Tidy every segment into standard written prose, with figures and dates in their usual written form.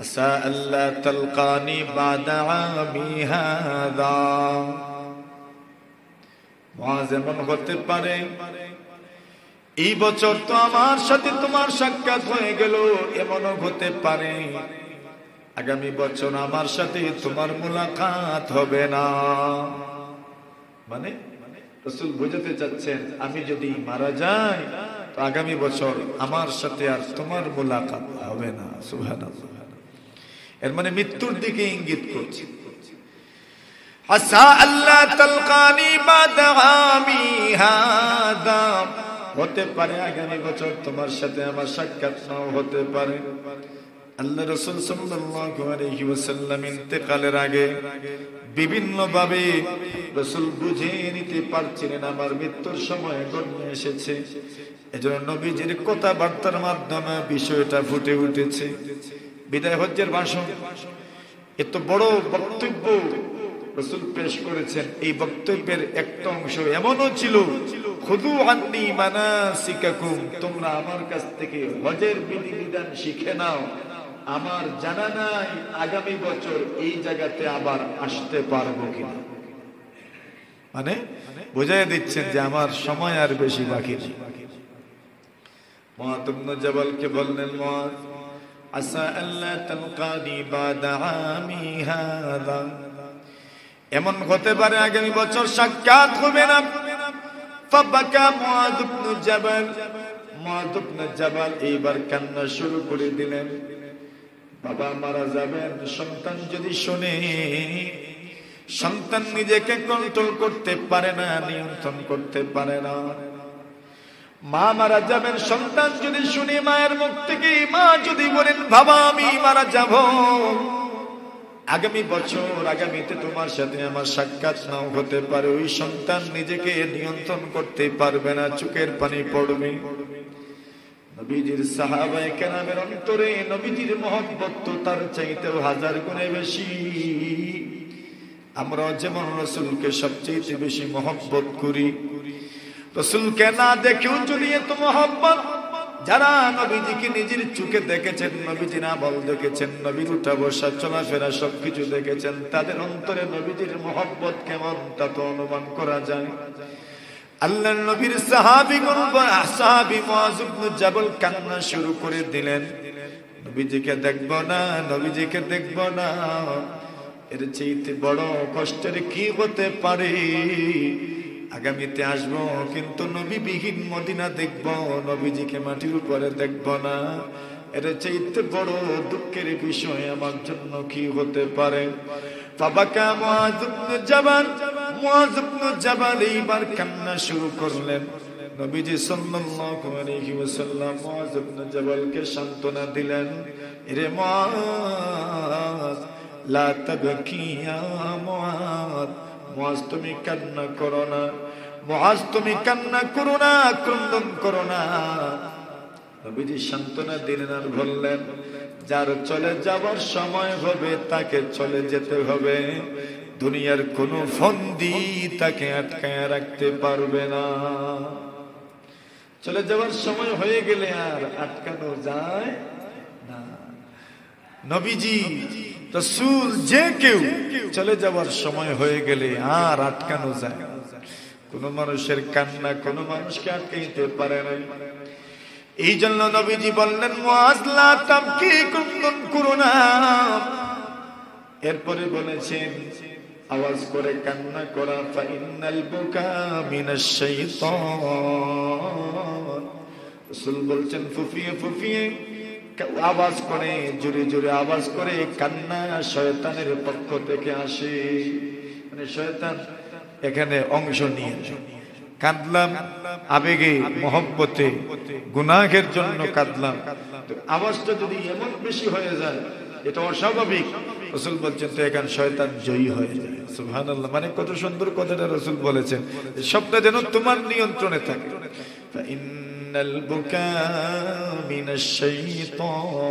আসা আল্লাহ তালকানি বাদা আমি হাদা। মুআজ এমন হতে পারে এই বছর তো আমার সাথে তোমার সাক্ষাৎ হয়ে গেল, এমনও হতে পারে আগামী বছর আমার সাথে তোমার মুলাকাত হবে না। মানে রাসূল বুঝাতে চাচ্ছেন আমি যদি মারা যাই তো আগামী বছর আমার সাথে আর তোমার মুলাকাত হবে না। সুবহানাল্লাহ। এর মানে মৃত্যুর দিকে ইঙ্গিত করছে। আসা আল্লাহ তালকানি বাদা আমি হাদা, হতে পারে আগামী বছর তোমার সাথে আমার সাক্ষাৎ নাও হতে পারে। আল্লাহ রাসূল সাল্লাল্লাহু আলাইহি ওয়াসাল্লাম ইন্তেকালের আগে বিভিন্ন ভাবে রাসূল বুঝে নিতে পারছিলেন আমার মৃত্যুর সময় গড়িয়ে এসেছে। এজন্য নবীজির কথাবার্তার মাধ্যমে বিষয়টা ফুটে উঠেছে। বিদায় হজ্জের ভাষণ, এত বড় বক্তব্য রাসূল পেশ করেছেন। এই বক্তব্যের একটা অংশ এমনও ছিল, খুযু আন্নী মানাসিকাকুম, তোমরা আমার কাছ থেকে হজের বিধিবিধান শিখে নাও। আমার জানা নাই আগামী বছর এই জায়গাতে আবার আসতে পারবো কিনা। মানে বুঝাই দিচ্ছেন যে আমার সময় আর বেশি বাকি নেই। মুআয ইবনে জাবালকে বললেন, মুআয আসা আল্লাহ তালকানি বাদা আমি হাদা, এমন হতে পারে আগামী বছর সাক্ষাৎ হবে না। ফাবাকা মুআয ইবনে জাবাল, মুআয ইবনে জাবাল এইবার কান্না শুরু করে দিলেন। বাবা মারা যাবেন, সন্তান যদি শুনে, সন্তান নিজেকে কন্ট্রোল করতে পারে না, নিয়ন্ত্রণ করতে পারে না। মা মারা যাবেন, সন্তান যদি শুনে, মায়ের মুখ থেকে মা যদি বলেন বাবা আমি মারা যাব আগামী বছর, আগামীতে তোমার সাথে আমার সাক্ষাৎ নাও হতে পারে, ওই সন্তান নিজেকে নিয়ন্ত্রণ করতে পারবে না, চোখের পানি পড়বে। নবীজির সাহাবায়ে কেরামের অন্তরে নবীজির মহব্বত তো তার চাইতেও হাজার গুণে বেশি। আমরা যেমন রাসূলকে সবচেয়ে বেশি মহব্বত করি, রাসূলকে না দেখেও যদি এত মহব্বত, যারা নবীজিকে নিজের চোখে দেখেছেন, নবীজির আমল দেখেছেন, নবীর উঠা বসা চলাফেরা সবকিছু দেখেছেন, তাদের অন্তরে নবীজির মহব্বত কেমন তা তো অনুমান করা যায়। আল্লাহর নবীর সাহাবীগণ, সাহাবী মুআয ইবনে জাবাল কান্না শুরু করে দিলেন, নবীজিকে দেখব না, নবীজিকে দেখব না, এর চাইতে বড় কষ্টের কি হতে পারে। আগামীতে আসবো কিন্তু নবীবিহীন মদিনা দেখব, নবীজিকে মাটির উপরে দেখব না, এর চাইতে বড় দুঃখের বিষয় আমার জন্য কি হতে পারে। ফাবাকা মুআয ইবনে জাবাল, মুআয ইবনে জাবাল এইবার কান্না শুরু করলেন। নবীজি সাল্লাল্লাহু আলাইহি ওয়াসাল্লাম মুআয ইবনে জাবালকে সান্ত্বনা দিলেন, এরে মুআয লা তাবকি ইয়া মুআয, মুআয তুমি কান্না করো না, মুআয তুমি কান্না করো না, ক্রন্দন করো না। নবীজি সান্ত্বনা দিলেন আর বললেন, যার চলে যাবার সময় হবে তাকে চলে যেতে হবে, দুনিয়ার কোন ফন্দি তাকে আটকায় রাখতে পারবে না। চলে যাওয়ার সময় হয়ে গেলে আর আটকানো যায় না। নবীজি রাসূল যে কেউ চলে যাওয়ার সময় হয়ে গেলে আর আটকানো যায় না। কোন মানুষের কান্না কোন মানুষকে আটকাইতে পারে না। এই জন্য নবীজি বললেন, মুআয লা তাবকি, ক্রন্দন করো না। এরপরে বলেছেন আওয়াজ করে কান্না করা, ফা ইন্নাল বুকা মিনাশ শাইতান। রাসূল বলছেন ফুফিয়ে ফুফিয়ে আওয়াজ করে, জোরে জোরে আওয়াজ করে কান্না শয়তানের পক্ষ থেকে আসে। মানে শয়তান এখানে অংশ নিয়ে কাঁদলাম, আবেগে মহব্বতে গুনাহের জন্য কাঁদলাম, আওয়াজটা যদি এমন বেশি হয়ে যায় এটা অস্বাভাবিক। রাসূল বলছেন তো এখানে শয়তান জয়ী হয়ে যায়। সুবহানাল্লাহ, মানে কত সুন্দর কথাটা রাসূল বলেছেন, সবটা যেন তোমার নিয়ন্ত্রণে থাকে। ইন্নাল বুকা মিনাশ শাইতান,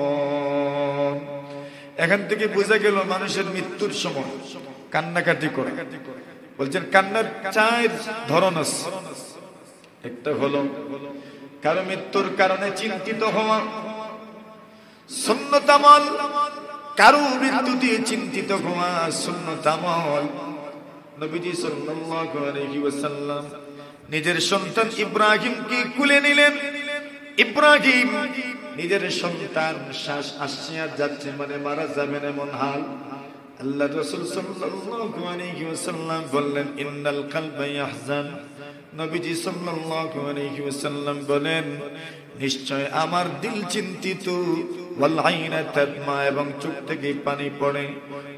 এখান থেকে বোঝা গেল মানুষের মৃত্যুর সময় কান্নাকাটি করে। বলছেন কান্নার চার ধরন আছে। একটা হলো কারো মৃত্যুর কারণে চিন্তিত হওয়া, সুন্নত আমল, কারো মৃত্যু দিয়ে চিন্তিত হওয়া সুন্নত আমল। নবীজি সাল্লাল্লাহু আলাইহি ওয়াসাল্লাম নিজের সন্তান ইব্রাহিমকে কুলে নিলেন। ইব্রাহিম নিজের সন্তান শ্বাস আসছে আর যাচ্ছে, মানে মারা যাবেন এমন হাল। আল্লাহ রাসূল সাল্লাল্লাহু আলাইহি ওয়াসাল্লাম বললেন ইন্নাল কলবা ইয়াহজান। নবীজি সাল্লাল্লাহু আলাইহি ওয়াসাল্লাম বলেন নিশ্চয় আমার দিল চিন্তিত, ওয়াল আইনা তাদমা, এবং চোখ থেকে পানি পড়ে।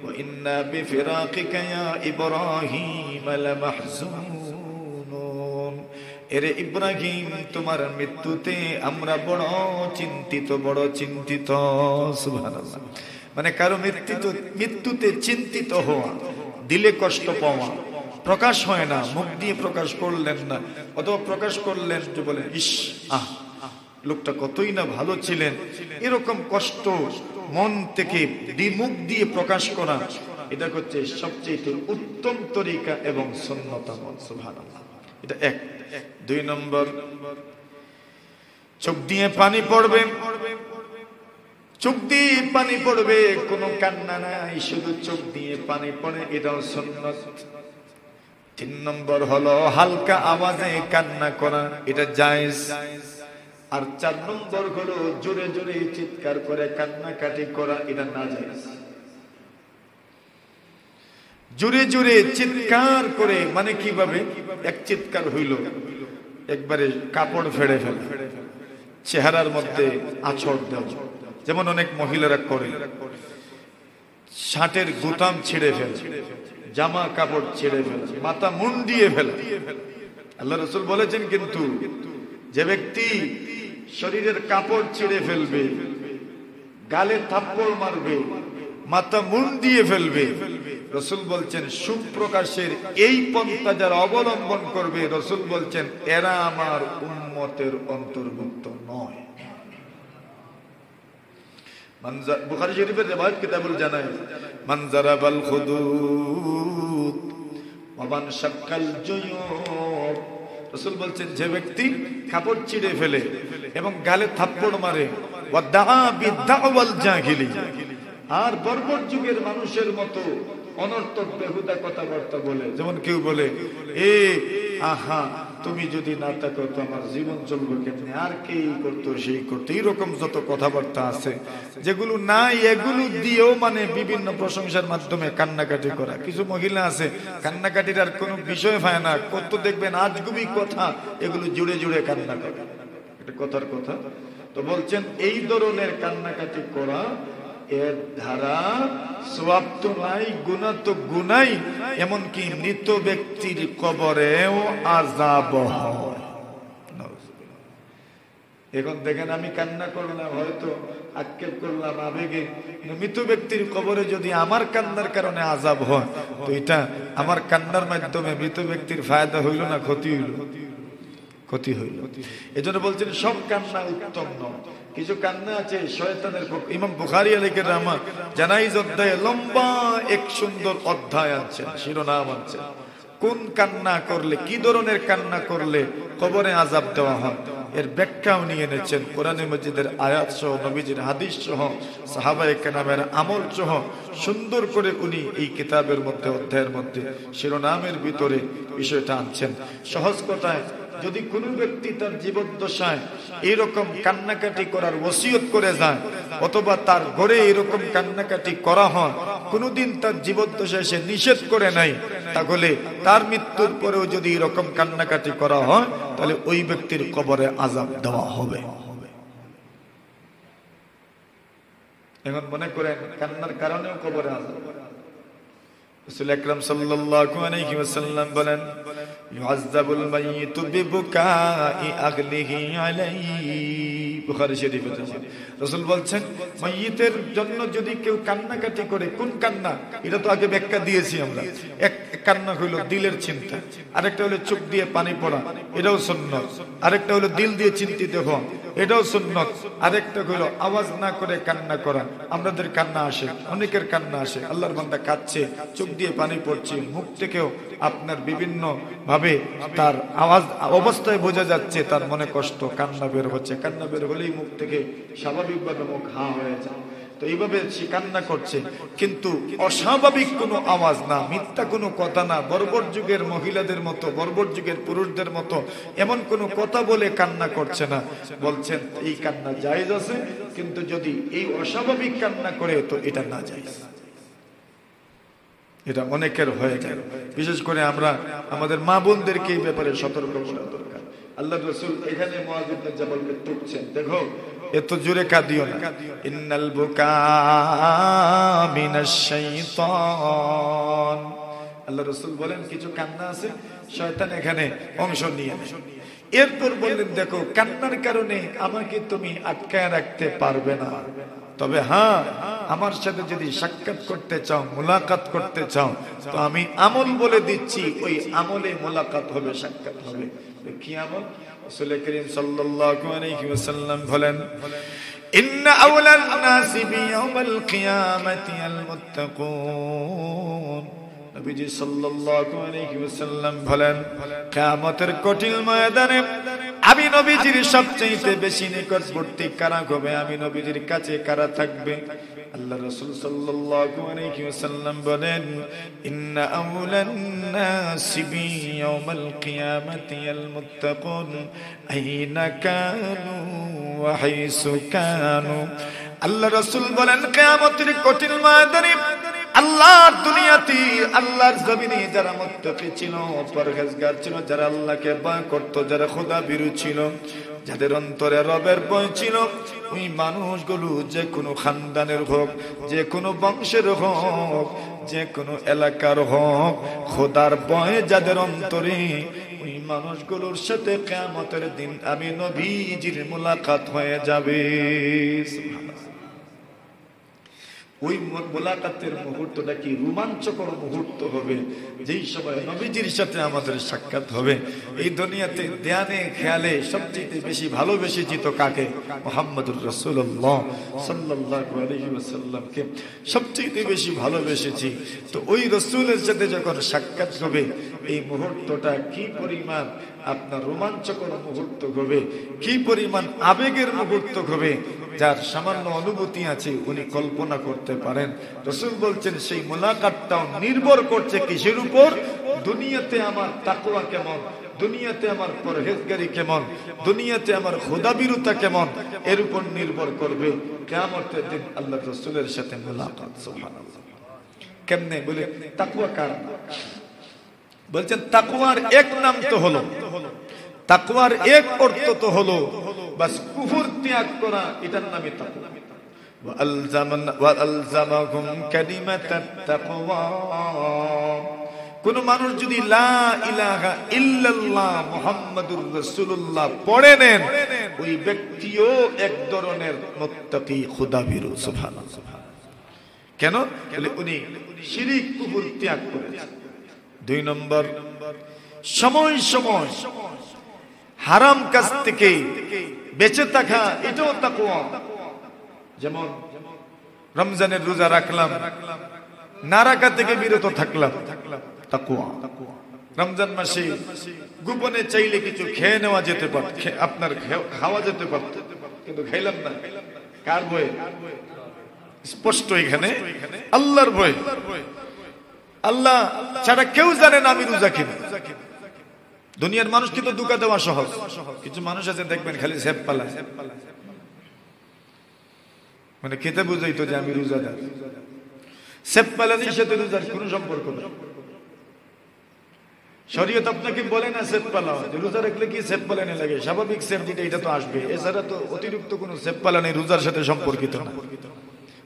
ওয়া ইন্না বিফিরাকিকা ইয়া ইব্রাহিম লামাহজুনুন। এরে ইব্রাহিম, তোমার মৃত্যুতে আমরা বড় চিন্তিত, বড় চিন্তিত। সুবহানাল্লাহ। মানে কারো মৃত্যুতে চিন্তিত হওয়া, দিলে কষ্ট পাওয়া, প্রকাশ হয় না, মুখ দিয়ে প্রকাশ করলেন না, অথবা প্রকাশ করলেন যে বলে ইস আহ লোকটা কতই না ভালো ছিলেন, এরকম কষ্ট মন থেকে মুখ দিয়ে প্রকাশ করা, এটা হচ্ছে সবচেয়ে উত্তম তরিকা এবং সুন্নাত আমল। সুবহানাল্লাহ। এটা এক। দুই নম্বর, চোখ দিয়ে পানি পড়বে, চোখ দিয়ে পানি পড়বে, কোনো কান্না নাই, শুধু চোখ দিয়ে পানি পড়ে, এটাও সুন্নাত। তিন নম্বর হলো হালকা আওয়াজে কান্না করা, এটা জায়েজ। আর চার নম্বর হলো জোরে জোরে চিৎকার করে কান্নাকাটি করা, এটা নাজায়েজ। জোরে জোরে চিৎকার করে মানে কিভাবে? এক চিৎকার হইল, একবারে কাপড় ফেড়ে ফেলে, চেহারার মধ্যে আছড় দেওয়া, যেমন অনেক মহিলারা করে, শার্টের গুতাম ছিঁড়ে ফেলে, জামা কাপড় ছিঁড়ে ফেলে, মাথা মুন্ডিয়ে ফেলে। আল্লাহ রাসূল বলেছেন কিন্তু যে ব্যক্তি শরীরের কাপড় ছিঁড়ে ফেলবে, গালে থাপ্পড় মারবে, মাথা মুন্ডিয়ে ফেলবে, রাসূল বলছেন সুপ্রকাশের এই পন্থা যারা অবলম্বন করবে, রাসূল বলছেন এরা আমার উম্মতের অন্তর্ভুক্ত নয়। বুখারী শরীফের রিওয়ায়াত কিতাবুল জানায়েজ, মান যারাবাল খুদুদ ওয়া মান শাক্কাল জুয়ুব। রাসূল বলছেন যে ব্যক্তি কাপড় ছিঁড়ে ফেলে এবং গালে থাপ্পড় মারে, ওয়া দাআ বিদাওয়াল জাহিলিয়া, আর বর্বর যুগের মানুষের মতো অনর্থক বেহুদা কথাবার্তা বলে, যেমন কেউ বলে এ আহা তুমি যদি না থাকো তো আমার জীবন চলবে কেমনে, আর কে করতো সেই করতো, এইরকম যত কথাবার্তা আছে যেগুলো নাই, এগুলো দিয়েও মানে বিভিন্ন প্রশংসার মাধ্যমে কান্নাকাটি করা। কিছু মহিলা আছে কান্নাকাটির আর কোনো বিষয় পায় না, কত দেখবেন আজগুবি কথা, এগুলো জুড়ে জুড়ে কান্না করে, এটা কথার কথা। তো বলছেন এই ধরনের কান্নাকাটি করা, এর ধারা সওয়াব তো নাই, গুনাহ তো গুনাই, এমনকি মৃত ব্যক্তির কবরেও আযাব হয়। এখন দেখেন আমি কান্না করলাম, হয়তো আক্ষেপ করলাম আবেগে, মৃত ব্যক্তির কবরে যদি আমার কান্নার কারণে আযাব হয়, তো এটা আমার কান্নার মাধ্যমে মৃত ব্যক্তির ফায়দা হইল না ক্ষতি হইল? ক্ষতি হইল। এজন্য বলছেন সব কান্না উত্তম নয়, কিছু কান্না আছে শয়তানের পক্ষ। ইমাম বুখারী আলাইহির রহমাত জানাইজ অধ্যায়ে লম্বা এক সুন্দর অধ্যায় আনছেন, শিরোনাম আনছেন, কোন কান্না করলে, কি ধরনের কান্না করলে কবরে আযাব দেওয়া হয়, এর ব্যাখ্যাও নিয়ে এনেছেন। কোরআনে মাজিদের আয়াত সহ, নবীজির হাদিস সহ, সাহাবায়ে কেরামের আমল সহ সুন্দর করে উনি এই কিতাবের মধ্যে, অধ্যায়ের মধ্যে, শিরোনামের ভিতরে বিষয়টা আনছেন। সহজ কথায়, যদি কোনো ব্যক্তি তার জীবদ্দশায় এইরকম কান্নাকাটি করার ওসিয়ত করে যায়, অথবা তার ঘরে এরকম কান্নাকাটি করা হয়, কোনোদিন তার জীবদ্দশায় সে নিষেধ করে নাই, তাহলে তার মৃত্যুর পরেও যদি এরকম কান্নাকাটি করা হয়, তাহলে ওই ব্যক্তির কবরে আযাব দেওয়া হবে। এখন মনে করেন কান্নার কারণেও কবরে আযাব। রাসূল আকরাম সাল্লাল্লাহু আলাইহি ওয়াসাল্লাম বলেন ইউআযাবুল মাইয়িতু বিবুকাই আহলিহি আলাইহি। বুখারী শরীফে রাসূল বলছেন মাইয়িতের জন্য যদি কেউ কান্নাকাটি করে, কোন কান্না, এটা তো আগে ব্যাখ্যা দিয়েছি আমরা। এক কান্না হলো দিলের চিন্তা, আরেকটা হলো চোখ দিয়ে পানি পড়া, এটাও সুন্নাত, আরেকটা হলো দিল দিয়ে চিন্তিত হওয়া, এটাও সুন্নত। আরেকটা হলো আওয়াজ না করে কান্না করা। আমাদের কান্না আসে, অনেকের কান্না আসে, আল্লাহর বান্দা কাঁদছে, চোখ দিয়ে পানি পড়ছে, মুখ থেকেও আপনার বিভিন্ন ভাবে তার আওয়াজ অবস্থায় বোঝা যাচ্ছে তার মনে কষ্ট, কান্না বের হচ্ছে। কান্না বের হলেই মুখ থেকে স্বাভাবিকভাবে মুখ হা হয়ে যায়। তো এইভাবে সে কান্না করছে, কিন্তু অস্বাভাবিক কোনো আওয়াজ না, মিথ্যা কোনো কথা না, বর্বর যুগের মহিলাদের মতো, বর্বর যুগের পুরুষদের মতো এমন কোনো কথা বলে কান্না করছে না। বলছেন এই কান্না জায়েজ আছে, কিন্তু যদি এই অস্বাভাবিক কান্না করে তো এটা না জায়েজ। এটা অনেকের হয়ে যায়। বিশেষ করে আমরা আমাদের মা বোনদেরকে এই ব্যাপারে সতর্ক করা দরকার। আল্লাহ রাসূল এখানে মুআয ইবনে জাবালকে টুকছেন, দেখো এত জোরে কাঁদিও না। ইন্নাল বুকা মিনাশ শাইতান, আল্লাহ রাসূল বলেন কিছু কান্না আছে শয়তান এখানে অংশ নিয়ে নেয়। এরপর বললেন দেখো কান্নার কারণে আমাকে তুমি আটকায় রাখতে পারবে না, তবে হ্যাঁ আমার সাথে যদি সাক্ষাৎ করতে চাও, মুলাকাত করতে চাও, তো আমি আমল বলে দিচ্ছি, ওই আমলে মুলাকাত হবে, সাক্ষাৎ হবে। কি আমল? রাসূল করিম সাল্লাল্লাহু আলাইহি ওয়াসাল্লাম বলেন ইন্না আওলান নাসি বিয়াউমিল কিয়ামাতি আল মুত্তাকুন। নবীজি সাল্লাল্লাহু আলাইহি ওয়াসাল্লাম বলেন কিয়ামতের কঠিন ময়দানে আমি নবীজির সবচেয়ে বেশি নিকটবর্তী কারা হবে, আমি নবীজির কাছে কারা থাকবে? আল্লাহ রাসূল সাল্লাল্লাহু আলাইহি ওয়াসাল্লাম বলেন ইন্না আওলান নাসি বিয়াউমিল কিয়ামাতি আল মুত্তাকুন আইনা কানু ওয়া হাইসু কানু। আল্লাহ রাসূল বলেন কিয়ামতের কঠিন ময়দানে আল্লাহর দুনিয়াতে, আল্লাহর জমিনে যারা মুত্তাকি ছিল, পরহেজগার ছিল, যারা আল্লাহকে ভয় করত, যারা খোদা ভীরু ছিল, যাদের অন্তরে রবের ভয় ছিল, ওই মানুষগুলো যে কোনো খানদানের হোক, যে কোনো বংশের হোক, যে কোনো এলাকার হোক, খোদার ভয় যাদের অন্তরে, ওই মানুষগুলোর সাথে কিয়ামতের দিন আমি নবীজির মুলাকাত হয়ে যাবে। ওই মুলাকাতের মুহূর্তটা কি রোমাঞ্চকর মুহূর্ত হবে, যেই সময় নবীজির সাথে আমাদের সাক্ষাৎ হবে। এই দুনিয়াতে ধ্যানে খেয়ালে সবচেয়ে বেশি ভালোবেসেছি তো কাকে? মুহাম্মদুর রাসূলুল্লাহ সাল্লাল্লাহু আলাইহি ওয়াসাল্লামকে সবচেয়ে বেশি ভালোবেসেছি। তো ওই রাসূলের সাথে যখন সাক্ষাৎ হবে, এই মুহূর্তটা কি পরিমাণ আপনার রোমাঞ্চকর মুহূর্ত হবে, কি পরিমাণ আবেগের মুহূর্ত হবে, যার সামান্য অনুভূতি আছে উনি কল্পনা করতে পারেন। রাসূল বলছেন সেই মুলাকাতটাও নির্ভর করছে কিসের উপর? দুনিয়াতে আমার তাকওয়া কেমন, দুনিয়াতে আমার পরহেজগারি কেমন, দুনিয়াতে আমার খোদাভীরুতা কেমন, এর উপর নির্ভর করবে কিয়ামতের দিন আল্লাহর রাসূলের সাথে মুলাকাত। সুবহানাল্লাহ। কেমনে? বলে তাকওয়া কার? বলছেন তাকওয়ার এক নাম তো হলো, তাকওয়ার এক অর্থ তো হলো বাস কুফর ত্যাগ করা, এটার নামই তাকওয়া। ওয়া আলজামাহুম কালিমাতাত তাকওয়া। কোন মানুষ যদি লা ইলাহা ইল্লাল্লাহ মুহাম্মাদুর রাসূলুল্লাহ পড়ে নেন, ওই ব্যক্তিও এক ধরনের মুত্তাকি, খোদাভীরু। সুবহানাল্লাহ। কেন? উনি শিরক কুফর ত্যাগ করেছেন। দুই নম্বর, সময় সময় হারাম কাজ থেকে বেঁচে থাকা, এটাও তাকওয়া। যেমন রমজানের রোজা রাখলাম, না রাখা থেকে বিরত থাকলাম, তাকওয়া। রমজান মাসে গোপনে চাইলে কিছু খেয়ে নেওয়া যেতে পারত, আপনার খাওয়া যেতে পারত, কিন্তু খাইলাম না। কার ভয়ে? স্পষ্ট এখানে আল্লাহর ভয়। আল্লাহ ছাড়া কেউ জানে না আমি রোজা কিনা। দুনিয়ার মানুষ কিন্তু ধোঁকা দেওয়া সহজ। কিছু মানুষ আছে দেখবেন খালি সেপ পালায়, মানে খেতে বুঝাইতো যে আমি রোজাদার। সেপ পালানির সাথে রোজার কোনো সম্পর্ক নেই। শরীয়ত আপনাকে বলে না সেপ পালাও, যে রোজা রাখলে কি সেপ পালানি লাগে, স্বাভাবিক সেপ যেটা এটা তো আসবে, এছাড়া তো অতিরিক্ত কোনো সেপ পালানি রোজার সাথে সম্পর্কিত না।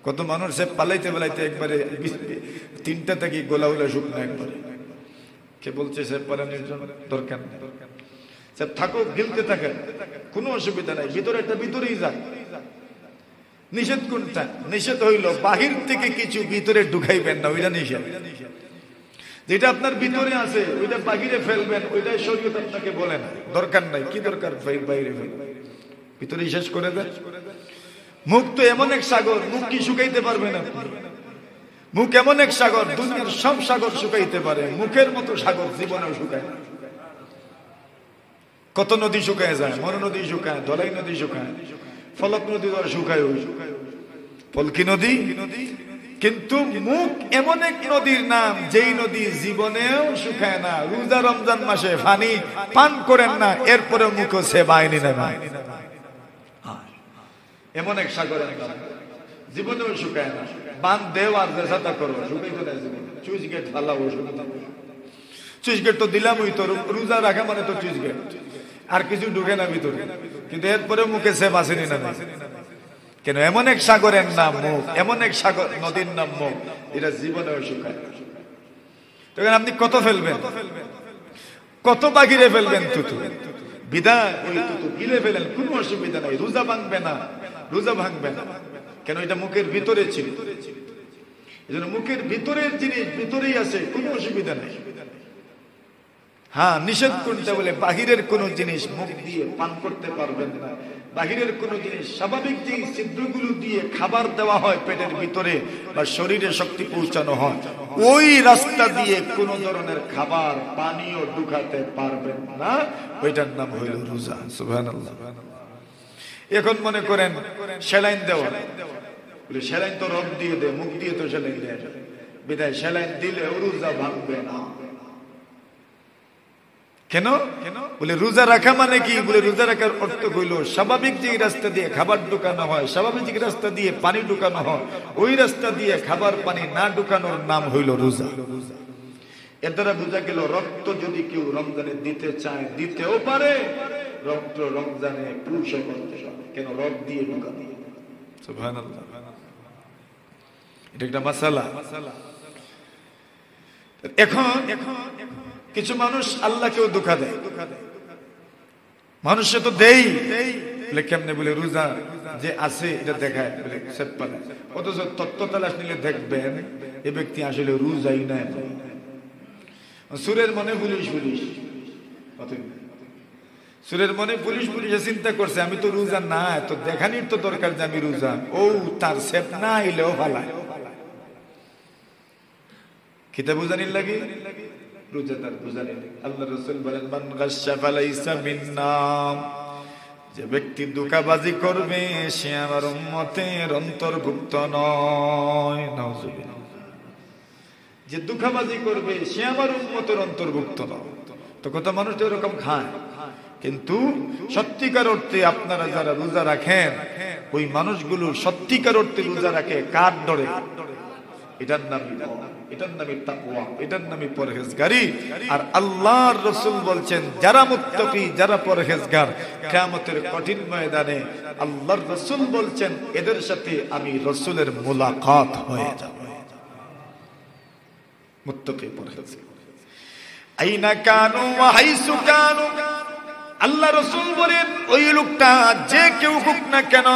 কত মানুষ সেপ পালাইতে পালাইতে একবারে 3টা থেকে গোলাউলা শুকনো একবারে। কে বলছে সেপ পালানির জন্য দরকার নেই, সেপ থাকো, গিলতে থাকে, কোনো অসুবিধা নাই, ভিতরে একটা ভিতরেই যাক। নিষেধ কোনটা? নিষেধ হইল বাহির থেকে কিছু ভিতরে ঢুকাইবেন না, ওইটা নিষেধ। যেটা আপনার ভিতরে আছে ওইটা বাহিরে ফেলবেন, ওইটাই শরীয়ত আপনাকে বলে না, দরকার নাই। কি দরকার বাইরে ফেলবেন? ভিতরেই শেষ করে দেয়। মুখ তো এমন এক সাগর, মুখ কি শুকাইতে পারবে না? মুখ এমন এক সাগর, দুনিয়ার সব সাগর শুকাইতে পারে, মুখের মতো সাগর জীবনেও শুকায় না। কত নদী শুকায় যায়, মন নদী শুকায়, ধলাই নদী শুকায়, ফলক নদী শুকায়, পলকি নদী। কিন্তু মুখ এমন এক নদীর নাম, যেই নদী জীবনেও শুকায় না। রোজা রমজান মাসে পানি পান করেন না, এরপরে মুখও সে বাইনি না, এমন এক সাগরের নাম, জীবনেও শুকায় না। বান দেও আর দেশাতা করো, শুকাইতে না জীবন। চুইস গেট ফালাও, চুইস গেট তো দিলামই তো, রোজা রাখা মানে তো চুইস গেট, আর কিছু ঢুকে না ভিতরে। কিন্তু এরপরে মুখে সে বাসেনি না, কেন? এমন এক সাগরের নাম মুখ, এমন এক সাগর নদীর নাম মুখ, এটা জীবনেও শুকায়। তখন আপনি কত ফেলবেন, কত বাগিরে ফেলবেন তুতু, বিদায় ওই তুতু গিলে ফেলেন, কোনো অসুবিধা নাই, রোজা ভাঙবে না, রোজা ভাঙবে না। কেন? এটা মুখের ভিতরে ছিল। এজন্য মুখের ভিতরের জিনিস ভিতরেই আছে, কোনো অসুবিধা নেই। হ্যাঁ, নিষেধ করতে বলে বাহিরের কোন জিনিস মুখ দিয়ে পান করতে পারবেন না। বাহিরের কোন জিনিস, স্বাভাবিক যে ছিদ্রগুলো দিয়ে খাবার দেওয়া হয় পেটের ভিতরে বা শরীরে শক্তি পৌঁছানো হয়, ওই রাস্তা দিয়ে কোন ধরনের খাবার পানিও ঢুকাতে পারবেন না। ওইটার নাম হইল রোজা। সুবহানাল্লাহ। এখন মনে করেন সেলাইন দেওয়া, বলে সেলাইন তো রব দিয়ে দেয়, মুখ দিয়ে তো সেলাইন দেয়, বিদায় সেলাইন দিলে রোজা ভাঙবে না। কেন? বলে রোজা রাখা মানে কি? বলে রোজা রাখার অর্থ হইল স্বাভাবিক যে রাস্তা দিয়ে খাবার ঢুকানো হয়, স্বাভাবিক যে রাস্তা দিয়ে পানি ঢুকানো হয়, ওই রাস্তা দিয়ে খাবার পানি না ঢুকানোর নাম হইল রোজা। এর দ্বারা বোঝা গেল রক্ত যদি কেউ রমজানে দিতে চায় দিতেও পারে, রক্ত রমজানে পুরুষে করতে পারে। কেন? রক্ত দিয়ে ঢুকানো। সুবহানাল্লাহ। এটা একটা মাসালা। এখন কিছু মানুষ আল্লাহকেও ধোঁকা দেয়, মানুষে তো দেই বলে কেমনে? বলে রোজা যে আছে এটা দেখায়, বলে সেট পারে। অথচ তত্ত্ব তালাশ নিলে দেখবেন এ ব্যক্তি আসলে রোজাই নাই। সুরের মনে পুলিশ পুলিশ, সুরের মনে পুলিশ পুলিশে চিন্তা করছে আমি তো রোজা না, তো দেখানির তো দরকার যে আমি রোজা। ও তার সেট না আইলেও ভালাই খিতা বুঝানির লাগে, রোজাদার বুঝানির। আল্লাহ রাসূল বলেন মান গাশশা ফালাইসা মিন্না, যে ব্যক্তি ধোঁকাবাজি করবে সে আমার উম্মতের অন্তর্ভুক্ত নয়। নাউজুবিল্লাহ। যে ধোঁকাবাজি করবে সে আমার উম্মতের অন্তর্ভুক্ত নয়। তো কত মানুষ তো এরকম খায়, কিন্তু সত্যিকার অর্থে আপনারা যারা রোজা রাখেন, ওই মানুষগুলো সত্যিকার অর্থে রোজা রাখে কার ডরে? এটার নামই এটার নামই তাকওয়া, এটার নামই পরহেজগারি। আর আল্লাহর রাসূল বলছেন যারা মুত্তাকি, যারা পরহেজগার, কিয়ামতের কঠিন ময়দানে আল্লাহর রাসূল বলছেন এদের সাথে আমি রাসূলের মুলাকাত হয়ে যাব। মুত্তাকি পরহেজগার আইনা কানু ওয়া হাইসু কানু, আল্লাহ রাসূল বলেন ওই লোকটা যে কেউ হোক না কেন,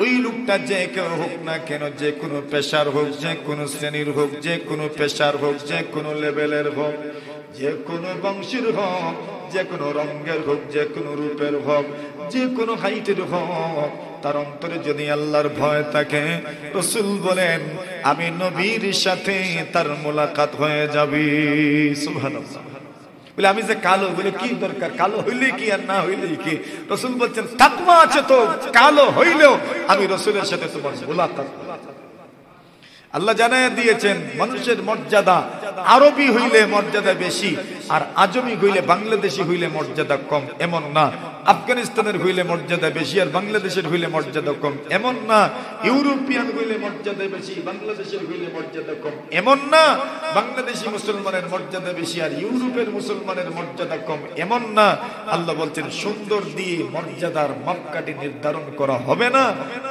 ওই লোকটা যে কেউ হোক না কেন, যে কোনো পেশার হোক, যে কোনো শ্রেণীর হোক, যে কোনো পেশার হোক, যে কোনো লেভেলের হোক, যে কোনো বংশের হোক, যে কোনো রঙের হোক, যে কোনো রূপের হোক, যে কোনো হাইটের হোক, তার অন্তরে যদি আল্লাহর ভয় থাকে, রাসূল বলেন আমি নবীর সাথে তার মুলাকাত হয়ে যাবে। সুবহানাল্লাহ। বলে আমি যে কালো, বলে কি দরকার, কালো হইলে কি আর না হইলে কি? রাসূল বলছেন তাকওয়া আছে তো কালো হইলেও আমি রাসূলের সাথে তোমার মুলাকাত। আল্লাহ জানায়া দিয়েছেন মানুষের মর্যাদা আরবি হইলে মর্যাদা বেশি, আর আজমি হইলে বাংলাদেশি হইলে মর্যাদা কম, এমন না। আফগানিস্তানের হইলে মর্যাদা বেশি আর বাংলাদেশের হইলে মর্যাদা কম, এমন না। ইউরোপিয়ান হইলে মর্যাদা বেশি, বাংলাদেশের হইলে মর্যাদা কম, এমন না। বাংলাদেশি মুসলমানের মর্যাদা বেশি আর ইউরোপের মুসলমানের মর্যাদা কম, এমন না। আল্লাহ বলছেন সুন্দর দিয়ে মর্যাদার মাপকাঠি নির্ধারণ করা হবে না।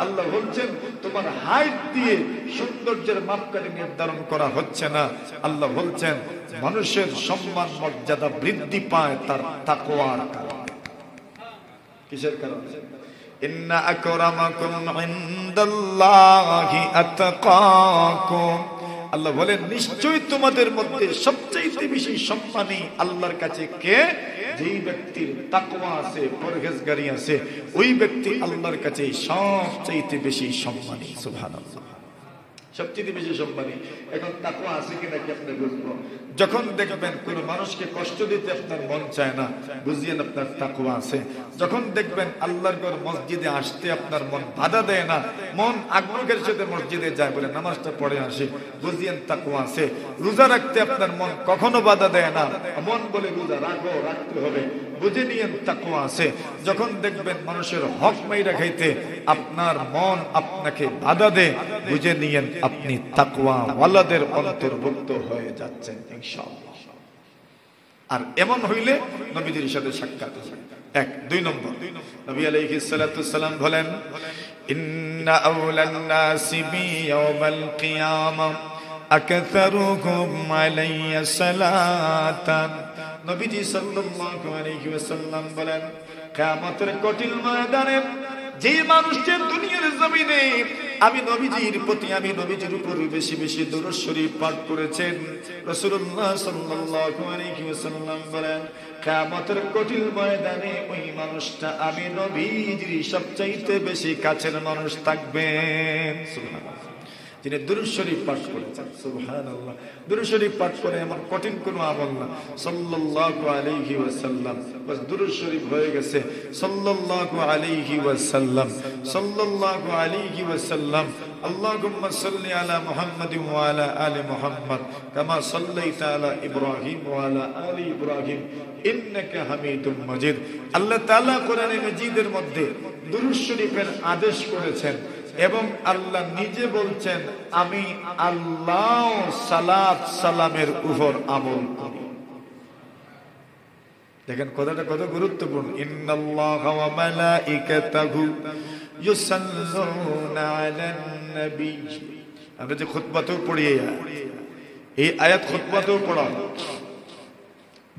আল্লাহ বলছেন তোমার হাইট দিয়ে সৌন্দর্যের মাপকাঠি নির্ধারণ করা হচ্ছে না। আল্লাহ বলছেন মানুষের সম্মান মর্যাদা বৃদ্ধি পায় তার তাকওয়ার কারণে। কিসের কারণে? ইন্না আকরামাকুম ইনদাল্লাহি আতকাকুম, আল্লাহ বলেন নিশ্চয়ই তোমাদের মধ্যে সবচেয়ে বেশি সম্মানী আল্লাহর কাছে কে? যেই ব্যক্তির তাকওয়া আছে, পরহেজগারি আছে, ওই ব্যক্তি আল্লাহর কাছে সবচেয়ে বেশি সম্মানী। সুবহানাল্লাহ, সবচেয়ে বেশি সম্মানী। এখন তাকওয়া আছে কিনা কি আপনি বুঝবো? যখন দেখবেন কোন মানুষকে কষ্ট দিতে আপনার মন চায় না, বুঝিয়েন আপনার তাকওয়া আছে। যখন দেখবেন আল্লাহর ঘর মসজিদে আসতে আপনার মন বাধা দেয় না, মন আগ্রহের সাথে মসজিদে যায়, বলে নামাজটা পড়ে আসে, বুঝিয়েন তাকওয়া আছে। রোজা রাখতে আপনার মন কখনো বাধা দেয় না, মন বলে রোজা রাখো, রাখতে হবে, বুঝে নিয়েন তাকওয়া আছে। যখন দেখবেন মানুষের হক মাইরা খাইতে আপনার মন আপনাকে বাধা দেয়, বুঝে নিয়েন আপনি তাকওয়া ওয়ালাদের অন্তর্ভুক্ত হয়ে যাচ্ছেন ইনশাআল্লাহ। আর এমন হইলে নবীজির সাথে সাক্ষাৎ হবে। এক, দুই নম্বর, নবী আলাইহিস সালাতু সালাম বলেন, ইন্না আওলান নাসি বি ইয়াউমাল কিয়ামা আকসারুহুম আলাইয়া সালাতান। নবীজি সাল্লাল্লাহু আলাইহি ওয়াসাল্লাম বলেন, কিয়ামতের কঠিন ময়দানে যে মানুষটা দুনিয়ার জমিনে আমি নবীজির প্রতি, আমি নবীজির উপর বেশি বেশি দুরূদ শরীফ পাঠ করেছেন, রাসূলুল্লাহ সাল্লাল্লাহু আলাইহি ওয়াসাল্লাম বলেন, কিয়ামতের কঠিন ময়দানে ওই মানুষটা আমি নবীজির সবচাইতে বেশি কাছের মানুষ থাকবেন। সুবহানাল্লাহ, যিনি দুরূদ শরীফ পাঠ করেছেন। সুবহানাল্লাহ, দুরূদ শরীফ পাঠ করে এমন কঠিন কোনো আমল না। সাল্লাল্লাহু আলাইহি ওয়াসাল্লাম, বাস দুরূদ শরীফ হয়ে গেছে। সাল্লাল্লাহু আলাইহি ওয়াসাল্লাম, সাল্লাল্লাহু আলাইহি ওয়াসাল্লাম। আল্লাহুম্মা সাল্লি আলা মুহাম্মাদিন ওয়া আলা আলি মুহাম্মাদ কামা সাল্লাইতা আলা ইব্রাহিম ওয়া আলা আলি ইব্রাহিম ইন্নাকা হামিদুম মাজিদ। আল্লাহ তাআলা কোরআনে মাজিদের মধ্যে দুরূদ শরীফের আদেশ করেছেন এবং আল্লাহ নিজে বলছেন, আমি আল্লাহ সালাত সালামের উপর আমল করি। দেখেন কথাটা কত গুরুত্বপূর্ণ। ইন্নাল্লাহা ওয়া মালাইকাতাহু ইউসাল্লুনা আলান নবী। আমরা যে খুতবাতেও পড়ি, এই আয়াত খুতবাতেও পড়া,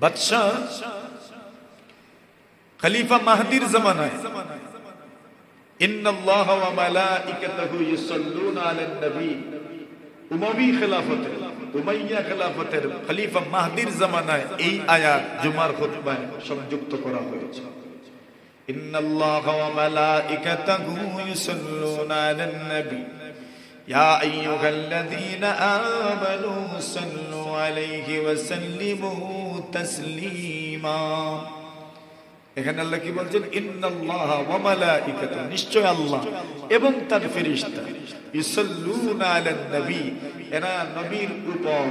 বাদশা খলিফা মাহদির জামানায় ইন্নাল্লাহা ওয়া মালাইকাতাহু ইউসাল্লুনা আলান নবী, উমাইয়া খেলাফতের, উমাইয়া খেলাফতের খলিফা মাহদির জামানায় এই আয়াত জুমার খুতবায় সংযুক্ত করা হয়েছে। ইন্নাল্লাহা ওয়া মালাইকাতাহু ইউসাল্লুনা আলান নবী ইয়া আইয়ুহাল্লাযীনা আমানু সাল্লু আলাইহি ওয়া সাল্লিমু তাসলিমা। এখানে আল্লাহ কি বলছেন? ইন্নাল্লাহা ওয়া মালাইকাতুহু, নিশ্চয় আল্লাহ এবং তার ফেরেশতা, ইউসাল্লুনা আলান নবী, এরা নবীর উপর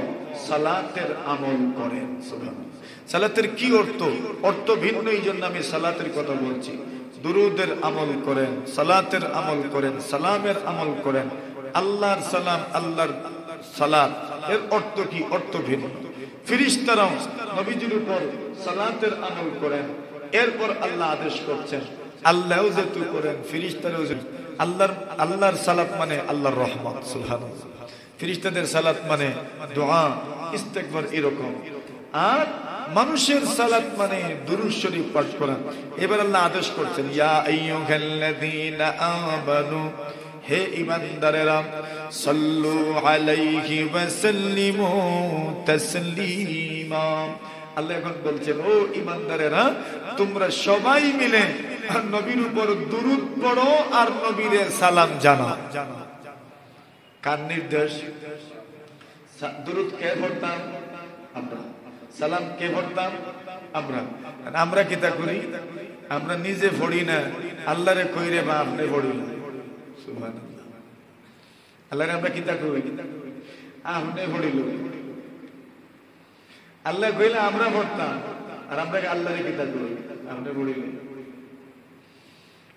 সালাতের আমল করেন। সুবহানাল্লাহ, সালাতের কি অর্থ? অর্থ ভিন্ন, এই জন্য আমি সালাতের কথা বলছি। দুরুদের আমল করেন, সালাতের আমল করেন, সালামের আমল করেন। আল্লাহর সালাম, আল্লাহর সালাত, এর অর্থ কি? অর্থ ভিন্ন। ফেরেশতারাও নবীজির উপর সালাতের আমল করেন। এরপর আল্লাহ আদেশ করছেন, আল্লাহও যেহেতু করেন, ফেরেশতারাও আল্লাহর সালাত মানে আল্লাহর রহমত। সুবহানাল্লাহ, ফেরেশতাদের সালাত মানে দোয়া, ইস্তেগফার, এরকম। আর মানুষের সালাত মানে দুরূদ শরীফ পাঠ করা। এবার আল্লাহ আদেশ করছেন, ইয়া আইয়ুহাল্লাযীনা আমানু, হে ঈমানদারেরা, সাল্লু আলাইহি ওয়া সাল্লিমু তাসলিমা। আল্লাহ এখন বলছেন, ও ঈমানদারেরা, তোমরা সবাই মিলে নবীর উপর দুরূদ পড়ো আর নবীরে সালাম জানাও। কার নির্দেশ? দুরূদ কে পড়তাম? আমরা। সালাম কে পড়তাম? আমরা। আমরা কি তা করি? আমরা নিজে পড়ি না, আল্লাহরে কইরে বা আপনি পড়ি না। সুবহানাল্লাহ, আল্লাহরে আমরা কি তা করি? আপনি পড়িল। আল্লাহ কইলে আমরা পড়তাম, আর আমরা আল্লাহরে কি তা করি? আপনি পড়িল।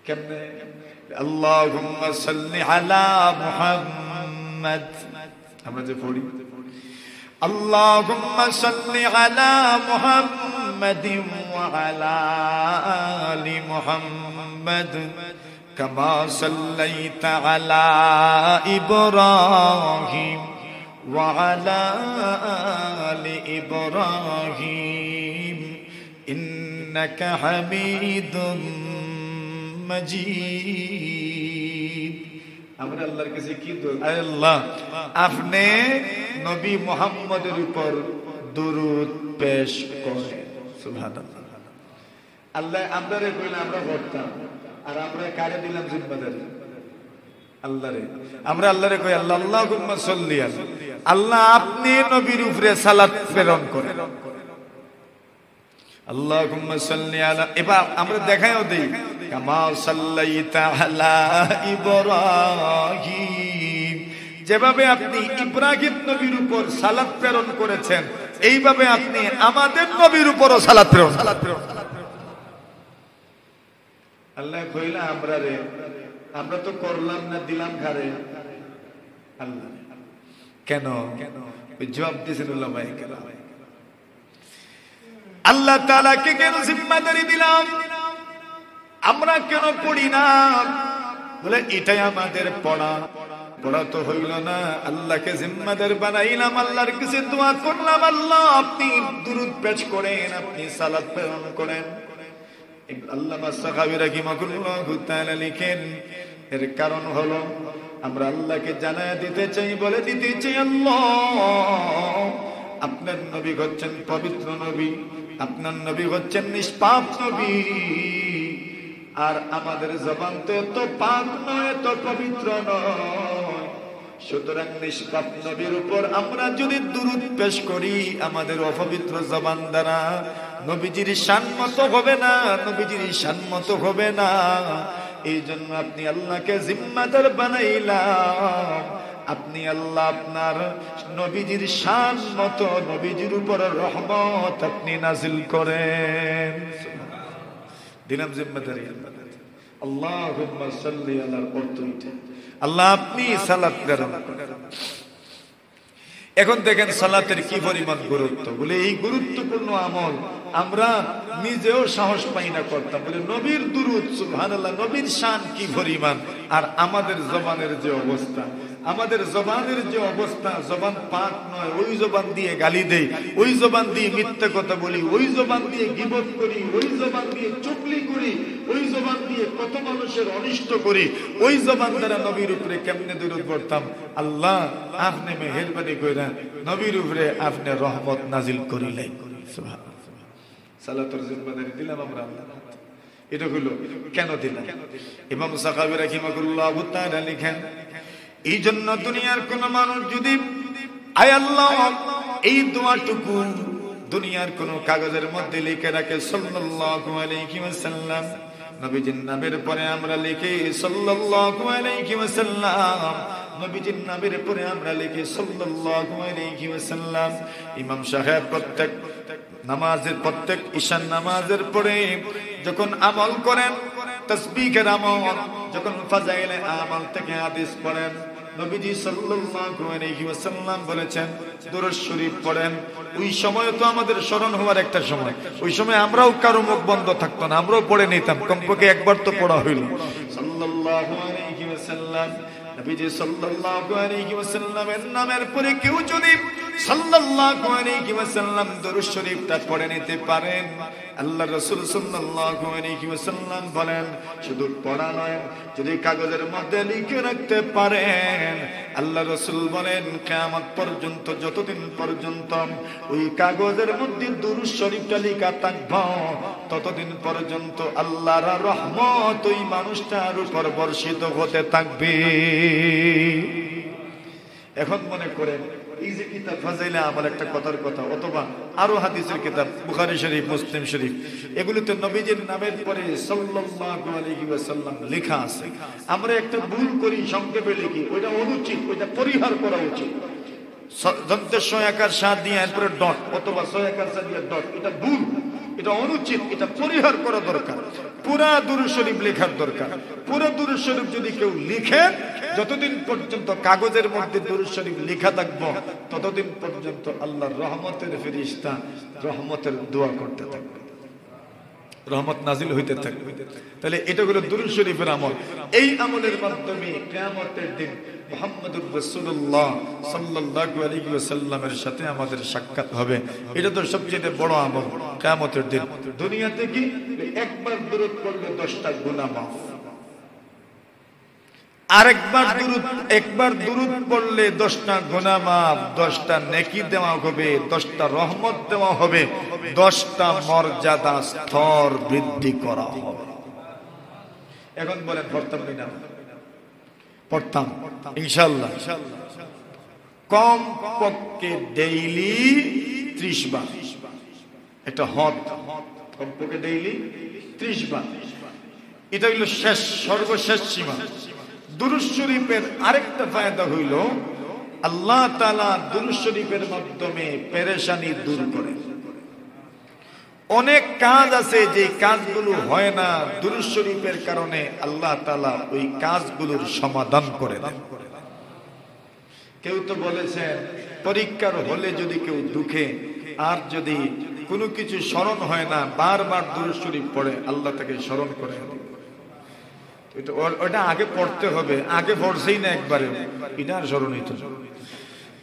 কেমনে? আল্লাহুম্মা সাল্লি আলা মুহাম্মাদ, আমরা যে পড়ি, আল্লাহুম্মা সাল্লি আলা মুহাম্মাদিন ওয়া আলা আলি মুহাম্মাদ কামা সাল্লাইতা আলা ইব্রাহিম ওয়া আলা আলি ইব্রাহিম ইন্নাকা হামিদুম মাজিদ। আমরা আল্লাহর কাছে কি দোয়া, আল্লাহ আপনি নবী মুহাম্মদের উপর দরুদ পেশ করেন। সুবহানাল্লাহ। আল্লাহ আমরারে কইলে আমরা করতাম, আর আমরা কারে দিলাম জিম্মাদারি? আল্লাহরে। আমরা আল্লাহরে কই আল্লাহ আল্লাহুম্মা সাল্লি আলা, আল্লাহ আপনি নবীর উপরে সালাত প্রেরণ করেন। আল্লাহুম্মা সাল্লি আলা, এবার আমরা দেখাইও দেই কামা সাল্লাইতা আলা ইব্রাহিম, যেভাবে আপনি ইব্রাহিম নবীর উপর সালাত প্রেরণ করেছেন এইভাবে আপনি আমাদের নবীর উপরও সালাত প্রেরণ। আল্লাহ কইলা আমরা রে, আমরা তো করলাম না, দিলাম ঘরে আল্লাহ। কেন? জবাব দিয়েছেন উলামায়ে কেরাম, আল্লাহ তাআলাকে কেন জিম্মাদারি দিলাম, আমরা কেন পড়ি না? বলে এটাই আমাদের পড়া, পড়া তো হইল না, আল্লাহকে জিম্মাদার বানাইলাম, আল্লাহর কাছে দোয়া করলাম আল্লাহ আপনি দুরূদ পেশ করেন, আপনি সালাত প্রেরণ করেন। আল্লামা সাখাবী রাহিমাহুল্লাহু তাআলা লিখেন এর কারণ হলো আমরা আল্লাহকে জানায়া দিতে চাই, বলে দিতে চাই আল্লাহ আপনার নবী হচ্ছেন পবিত্র নবী, আপনার নবী হচ্ছেন নিষ্পাপ নবী, আর আমাদের জবান তো এত পাক নয়, এত পবিত্র নয়। সুতরাং নিষ্পাপ নবীর উপর আমরা যদি দুরূদ পেশ করি আমাদের অপবিত্র জবান দ্বারা নবীজির শান মতো হবে না, নবীজির শান মতো হবে না। এই জন্য আপনি আল্লাহকে জিম্মাদার বানাইলাম, আপনি আল্লাহ আপনার নবীজির শান মতো নবীজির উপর রহমত আপনি নাজিল করেন। দিলাম জিম্মাদারি আল্লাহুম্মা সাল্লি আলার অর্থ এটা, আল্লাহ আপনি সালাত প্রেরণ করেন। এখন দেখেন সালাতের কি পরিমাণ গুরুত্ব, বলে এই গুরুত্বপূর্ণ আমল আমরা নিজেও সাহস পাই না করতাম। বলে নবীর দুরূদ, সুবহানাল্লাহ, নবীর শান কি পরিমাণ, আর আমাদের জবানের যে অবস্থা, আমাদের জবানের যে অবস্থা, জবান পাক নয়, ওই জবান দিয়ে গালি দেই, ওই জবান দিয়ে মিথ্যা কথা বলি, ওই জবান দিয়ে গীবত করি, ওই জবান দিয়ে চুগলি করি, ওই জবান দিয়ে কত মানুষের অনিষ্ট করি, ওই জবান দ্বারা নবীর উপরে কেমনে দুরূদ পড়তাম। আল্লাহ আপনি মেহেরবানি কইরা নবীর উপরে আপনি রহমত নাজিল করিলেন। সুবহানাল্লাহ। সালাতের জিম্মাদারি দিলাম আমরা আল্লাহ, এটা হলো কেন দিলাম? ইমাম সাখাবী রাহিমাহুল্লাহু তাআলা লিখেন এই জন্য দুনিয়ার কোন মানুষ যদি আয় আল্লাহ এই দোয়াটুকু দুনিয়ার কোন কাগজের মধ্যে লিখে রাখে সাল্লাল্লাহু আলাইহি ওয়াসাল্লাম, নবীজির নামের পরে আমরা লিখি সাল্লাল্লাহু আলাইহি ওয়াসাল্লাম, নবীজির নামের পরে আমরা লিখি সাল্লাল্লাহু আলাইহি ওয়াসাল্লাম। ইমাম সাহেব প্রত্যেক নামাজের, প্রত্যেক ঈশার নামাজের পরে যখন আমল করেন, তাসবিহের আমল, যখন ফাজাইলে আমল থেকে হাদিস পড়েন, নবীজি সাল্লাল্লাহু আলাইহি ওয়াসাল্লাম বলেছেন দুরূদ শরীফ পড়েন। ওই সময় তো আমাদের স্মরণ হওয়ার একটা সময়, ওই সময় আমরাও কারো মুখ বন্ধ থাকতো না, আমরাও পড়ে নিতাম, কমপক্ষে একবার তো পড়া হইল সাল্লাল্লাহু আলাইহি ওয়াসাল্লাম। নবীজি সাল্লাল্লাহু আলাইহি ওয়াসাল্লামের নামের পরে কেউ যদি সাল্লাল্লাহু আলাইহি ওয়াসাল্লাম দরুদ শরীফটা পড়ে নিতে পারেন, আল্লাহ রাসূল সাল্লাল্লাহু আলাইহি ওয়াসাল্লাম বলেন শুধু পড়া নয়, যদি কাগজের মধ্যে লিখে রাখতে পারেন, আল্লাহ রাসূল বলেন কিয়ামত পর্যন্ত, যতদিন পর্যন্ত ওই কাগজের মধ্যে দরুদ শরীফটা লেখা থাকবে ততদিন পর্যন্ত আল্লাহর রহমত ওই মানুষটার উপর বর্ষিত হতে থাকবে। এখন মনে করেন এই যে কিতাব ফাজাইলে আমল একটা কথার কথা, অথবা আরো হাদিসের কিতাব বুখারী শরীফ, মুসলিম শরীফ, এগুলোতে নবীজির নামের পরে সাল্লাল্লাহু আলাইহি ওয়াসাল্লাম লেখা আছে। আমরা একটা ভুল করি, সংক্ষেপে লিখি, ওইটা অনুচিত, ওইটা পরিহার করা উচিত। দন্তের সয়াকার সাথ দিয়ে এরপরে ডট, অথবা সয়াকার সাথ দিয়ে ডট, এটা ভুল, এটা অনুচিত, এটা পরিহার করা দরকার। পুরা দুরূদ শরীফ লেখার দরকার। পুরো দুরূদ শরীফ যদি কেউ লিখে, যতদিন পর্যন্ত কাগজের মধ্যে দুরূদ শরীফ লেখা থাকবে ততদিন পর্যন্ত আল্লাহর রহমতের ফেরেশতা রহমতের দোয়া করতে থাকবে, রহমত নাজিল হইতে থাকবে। তাহলে এটা হলো দুরূদ শরীফের আমল। এই আমলের মাধ্যমে কিয়ামতের দিন মুহাম্মদুর রাসূলুল্লাহ সাল্লাল্লাহু আলাইহি ওয়াসাল্লামের সাথে আমাদের সাক্ষাৎ হবে। এটা তো সবচেয়ে বড় আমল কিয়ামতের দিন। দুনিয়াতে কি একবার দুরূদ পড়লে 10টা গুনাহ মাফ, একবার দুরূদ পড়লে 10টা গুনাহ মাফ, 10টা নেকি দেওয়া হবে, 10টা রহমত দেওয়া হবে, 10টা মর্যাদা স্তর বৃদ্ধি করা হবে। এখন বলেন পড়তাম না? পড়তাম ইনশাআল্লাহ। কম পক্ষে ডেইলি 30 বার, একটা হদ, কম পক্ষে ডেইলি 30 বার। এটা হইল সর্বশেষ সীমা। দুরূদ শরীফের আরেকটা ফায়দা হইল আল্লাহ তাআলা দুরূদ শরীফের মাধ্যমে পেরেশানি দূর করে। অনেক কাজ আছে যে কাজগুলো হয় না, দুরূদ শরীফের কারণে আল্লাহ তাআলা ওই কাজগুলোর সমাধান করে দেন। কেউ তো বলেছেন পরীক্ষার হলে যদি কেউ দুঃখে আর যদি কোনো কিছু স্মরণ হয় না, বারবার দুরূদ শরীফ পড়ে, আল্লাহ তাকে স্মরণ করে। ওটা আগে পড়তে হবে, আগে পড়ছেই না একবারে, এটা আর স্মরণ হইতো।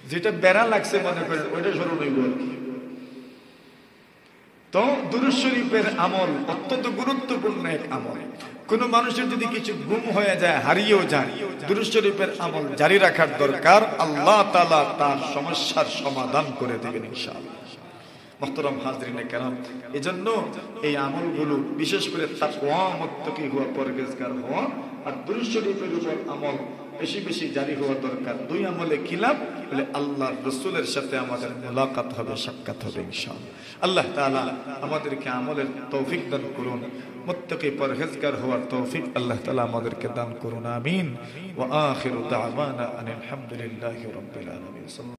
যেটা বেড়া লাগছে মনে করেন ওইটা স্মরণ হইব। তো দুরূদ শরীফের আমল অত্যন্ত গুরুত্বপূর্ণ এক আমল। কোন মানুষের যদি কিছু গুম হয়ে যায়, হারিয়েও যায়, দুরূদ শরীফের আমল জারি রাখার দরকার। আল্লাহ তাআলা তার সমস্যার সমাধান করে দেবেন ইনশাআল্লাহ। মুহতারাম হাজরিনে কেরাম, এজন্য এই আমলগুলো বিশেষ করে তাকওয়া, মুত্তাকি হওয়া, পরহেজগার হওয়া আর দুরূদ শরীফের উপর আমল বেশি বেশি জারি হওয়া দরকার। দুই আমলে খিলাফ বলে আল্লাহর রাসূলের সাথে আমাদের মুলাকাত হবে, সাক্ষাৎ হবে ইনশাআল্লাহ। আল্লাহ তাআলা আমাদেরকে আমলের তৌফিক দান করুন, মুত্তাকি পরহেজগার হওয়ার তৌফিক আল্লাহ তাআলা আমাদেরকে দান করুন। আমিন। ওয়া আখিরু দাওয়ানা আনিল হামদুলিল্লাহি রাব্বিল আলামিন।